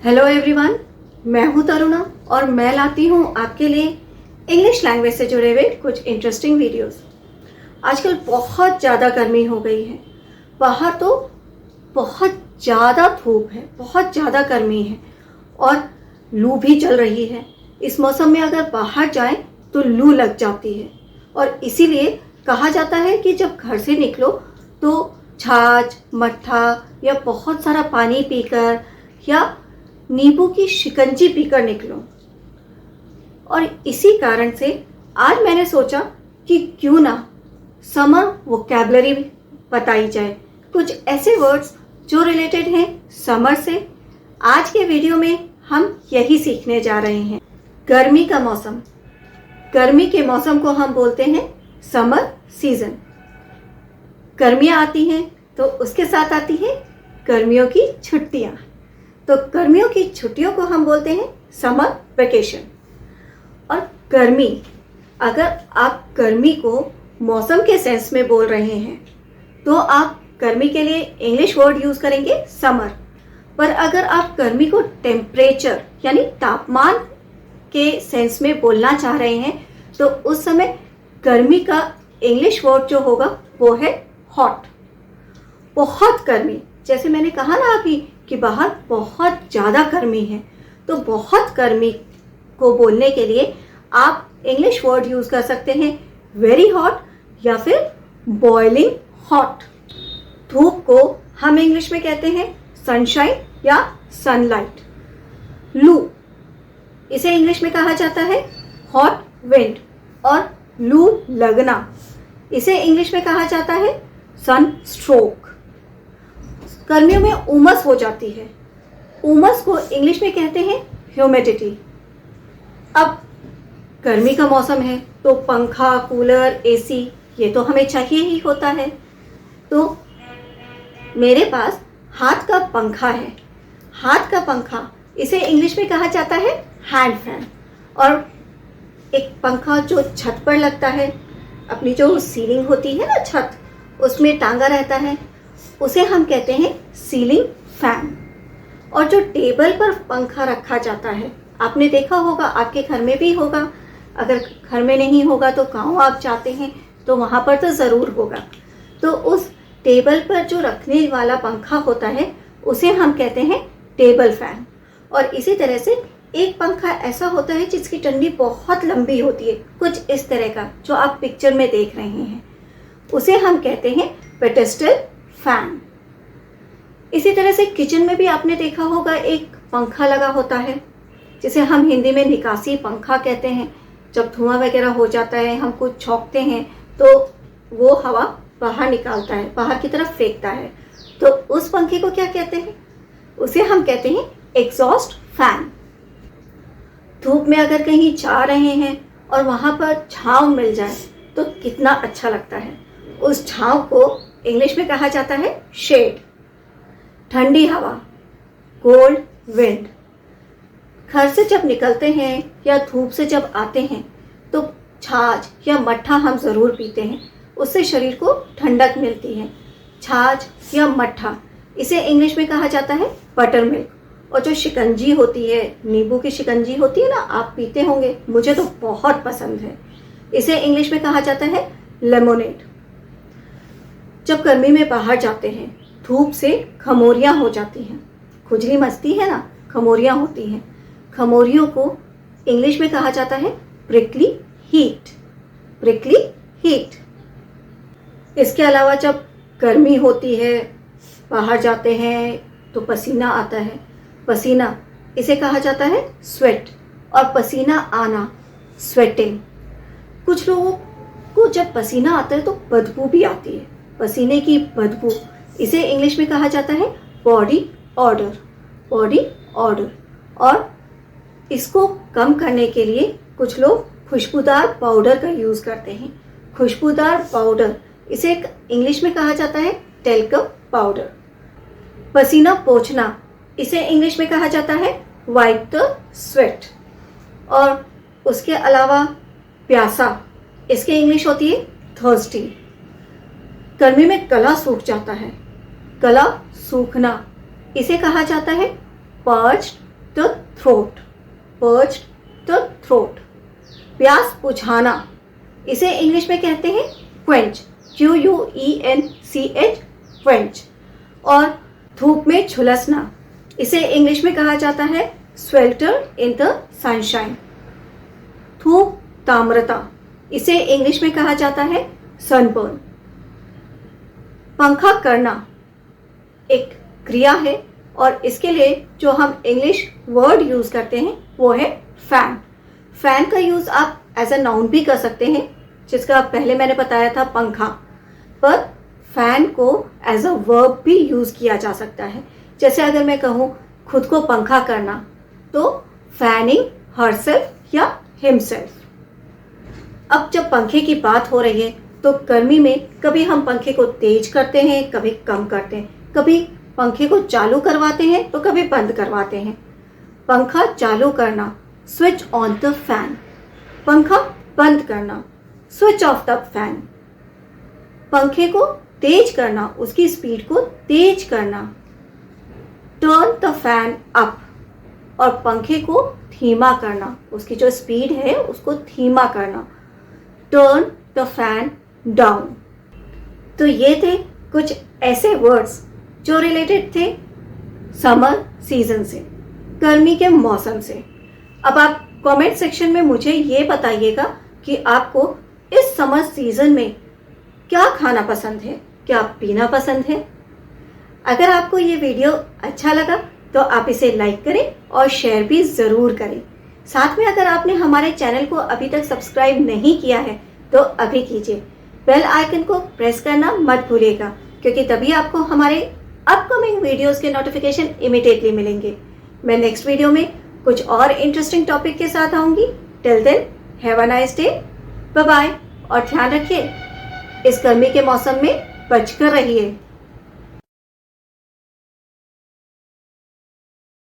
Hello everyone, मैं हूं तरुणा और मैं लाती हूं आपके लिए इंग्लिश लैंग्वेज से जुड़े हुए कुछ इंटरेस्टिंग वीडियोस। आजकल बहुत ज़्यादा गर्मी हो गई है, बाहर तो बहुत ज़्यादा धूप है, बहुत ज़्यादा गर्मी है और लू भी चल रही है। इस मौसम में अगर बाहर जाएं तो लू लग जाती है और इसीलिए कहा जाता है कि जब घर से निकलो तो छाछ, मट्ठा या बहुत सारा पानी पीकर या नींबू की शिकंजी पीकर निकलो। और इसी कारण से आज मैंने सोचा कि क्यों ना समर वोकैबुलरी बताई जाए, कुछ ऐसे वर्ड्स जो रिलेटेड हैं समर से। आज के वीडियो में हम यही सीखने जा रहे हैं। गर्मी का मौसम, गर्मी के मौसम को हम बोलते हैं समर सीजन। गर्मियाँ आती हैं तो उसके साथ आती हैं गर्मियों की छुट्टियाँ, तो गर्मियों की छुट्टियों को हम बोलते हैं समर वेकेशन। और गर्मी, अगर आप गर्मी को मौसम के सेंस में बोल रहे हैं तो आप गर्मी के लिए इंग्लिश वर्ड यूज करेंगे समर। पर अगर आप गर्मी को टेम्परेचर यानी तापमान के सेंस में बोलना चाह रहे हैं तो उस समय गर्मी का इंग्लिश वर्ड जो होगा वो है हॉट। बहुत गर्मी, जैसे मैंने कहा ना अभी कि बाहर बहुत ज़्यादा गर्मी है, तो बहुत गर्मी को बोलने के लिए आप इंग्लिश वर्ड यूज़ कर सकते हैं वेरी हॉट या फिर बॉइलिंग हॉट। धूप को हम इंग्लिश में कहते हैं सनशाइन या सनलाइट। लू, इसे इंग्लिश में कहा जाता है हॉट विंड। और लू लगना, इसे इंग्लिश में कहा जाता है सन स्ट्रोक। गर्मियों में उमस हो जाती है, उमस को इंग्लिश में कहते हैं ह्यूमिडिटी। अब गर्मी का मौसम है तो पंखा, कूलर, एसी ये तो हमें चाहिए ही होता है। तो मेरे पास हाथ का पंखा है। हाथ का पंखा, इसे इंग्लिश में कहा जाता है हैंड फैन। और एक पंखा जो छत पर लगता है, अपनी जो सीलिंग होती है ना छत, उसमें टांगा रहता है, उसे हम कहते हैं सीलिंग फैन। और जो टेबल पर पंखा रखा जाता है, आपने देखा होगा, आपके घर में भी होगा, अगर घर में नहीं होगा तो गाँव आप जाते हैं तो वहाँ पर तो ज़रूर होगा। तो उस टेबल पर जो रखने वाला पंखा होता है उसे हम कहते हैं टेबल फैन। और इसी तरह से एक पंखा ऐसा होता है जिसकी डंडी बहुत लंबी होती है, कुछ इस तरह का जो आप पिक्चर में देख रहे हैं, उसे हम कहते हैं पेडेस्टल फैन। इसी तरह से किचन में भी आपने देखा होगा एक पंखा लगा होता है जिसे हम हिंदी में निकासी पंखा कहते हैं। जब धुआं वगैरह हो जाता है, हम कुछ छौंकते हैं तो वो हवा बाहर निकालता है, बाहर की तरफ फेंकता है, तो उस पंखे को क्या कहते हैं? उसे हम कहते हैं एग्जॉस्ट फैन। धूप में अगर कहीं जा रहे हैं और वहाँ पर छांव मिल जाए तो कितना अच्छा लगता है। उस छांव को इंग्लिश में कहा जाता है शेड। ठंडी हवा, कोल्ड विंड। घर से जब निकलते हैं या धूप से जब आते हैं तो छाछ या मट्ठा हम ज़रूर पीते हैं, उससे शरीर को ठंडक मिलती है। छाछ या मट्ठा, इसे इंग्लिश में कहा जाता है बटर मिल्क। और जो शिकंजी होती है, नींबू की शिकंजी होती है ना, आप पीते होंगे, मुझे तो बहुत पसंद है। इसे इंग्लिश में कहा जाता है लेमोनेड। जब गर्मी में बाहर जाते हैं, धूप से खमोरियाँ हो जाती हैं, खुजली मचती है ना, खमोरियाँ होती हैं, खमोरियों को इंग्लिश में कहा जाता है प्रिकली हीट। Prickly heat. इसके अलावा जब गर्मी होती है, बाहर जाते हैं तो पसीना आता है, पसीना इसे कहा जाता है स्वेट। और पसीना आना स्वेटिंग। कुछ लोगों को जब पसीना आता है तो बदबू भी आती है, पसीने की बदबू, इसे इंग्लिश में कहा जाता है बॉडी ऑडर। Body order. और इसको कम करने के लिए कुछ लोग खुशबूदार पाउडर का यूज़ करते हैं। खुशबूदार पाउडर, इसे इंग्लिश में कहा जाता है टेल्कम पाउडर। पसीना पोंछना, इसे इंग्लिश में कहा जाता है वाइप द स्वेट। और उसके अलावा प्यासा, इसकी इंग्लिश होती है थर्स्टी। गर्मी में गला सूख जाता है, गला सूखना, इसे कहा जाता है पर्च्ड तो थ्रोट, पर्च्ड तो थ्रोट। प्यास बुझाना, इसे इंग्लिश में कहते हैं क्वेंच, QUENCH, क्वेंच। और धूप में झुलसना, इसे इंग्लिश में कहा जाता है स्वेल्टर इन द सनशाइन। धूप ताम्रता, इसे इंग्लिश में कहा जाता है सनबर्न। पंखा करना एक क्रिया है और इसके लिए जो हम इंग्लिश वर्ड यूज करते हैं वो है फैन। फैन का यूज आप एज अ नाउन भी कर सकते हैं, जिसका पहले मैंने बताया था पंखा, पर फैन को एज अ वर्ब भी यूज किया जा सकता है। जैसे अगर मैं कहूँ खुद को पंखा करना, तो फैनिंग हरसेल्फ या हिमसेल्फ। अब जब पंखे की बात हो रही है तो गर्मी में कभी हम पंखे को तेज करते हैं, कभी कम करते हैं, कभी पंखे को चालू करवाते हैं तो कभी बंद करवाते हैं। पंखा चालू करना, स्विच ऑन द फैन। पंखा बंद करना, स्विच ऑफ द फैन। पंखे को तेज करना, उसकी स्पीड को तेज करना, टर्न द फैन अप। और पंखे को धीमा करना, उसकी जो स्पीड है उसको धीमा करना, टर्न द फैन डाउन। तो ये थे कुछ ऐसे वर्ड्स जो रिलेटेड थे समर सीजन से, गर्मी के मौसम से। अब आप कमेंट सेक्शन में मुझे ये बताइएगा कि आपको इस समर सीजन में क्या खाना पसंद है, क्या पीना पसंद है। अगर आपको ये वीडियो अच्छा लगा तो आप इसे लाइक करें और शेयर भी ज़रूर करें। साथ में अगर आपने हमारे चैनल को अभी तक सब्सक्राइब नहीं किया है तो अभी कीजिए। बेल आइकन को प्रेस करना मत भूलिएगा, क्योंकि तभी आपको हमारे अपकमिंग वीडियोस के नोटिफिकेशन इमीडिएटली मिलेंगे। मैं नेक्स्ट वीडियो में कुछ और इंटरेस्टिंग टॉपिक के साथ आऊंगी। Till then have a nice day, bye bye. और ध्यान रखिए, इस गर्मी के मौसम में बचकर रहिए।